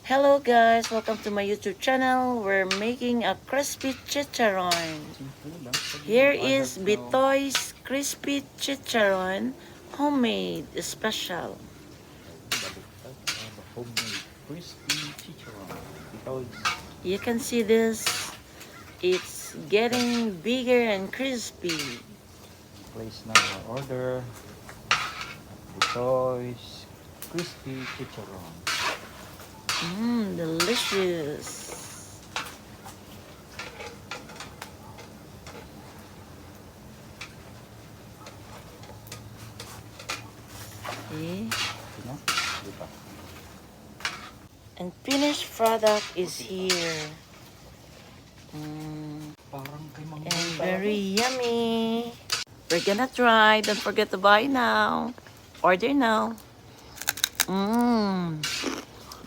Hello guys, welcome to my YouTube channel. We're making a crispy chicharon. Here is Bitoy's crispy chicharon, homemade special. Homemade crispy chicharon. Because You can see this, it's getting bigger and crispy. place na order because crispy chicharon. Delicious. Okay. Diba? Diba? And finished product is here. Parang kay Mang And very yummy. We're gonna try. Don't forget to buy now. Order now.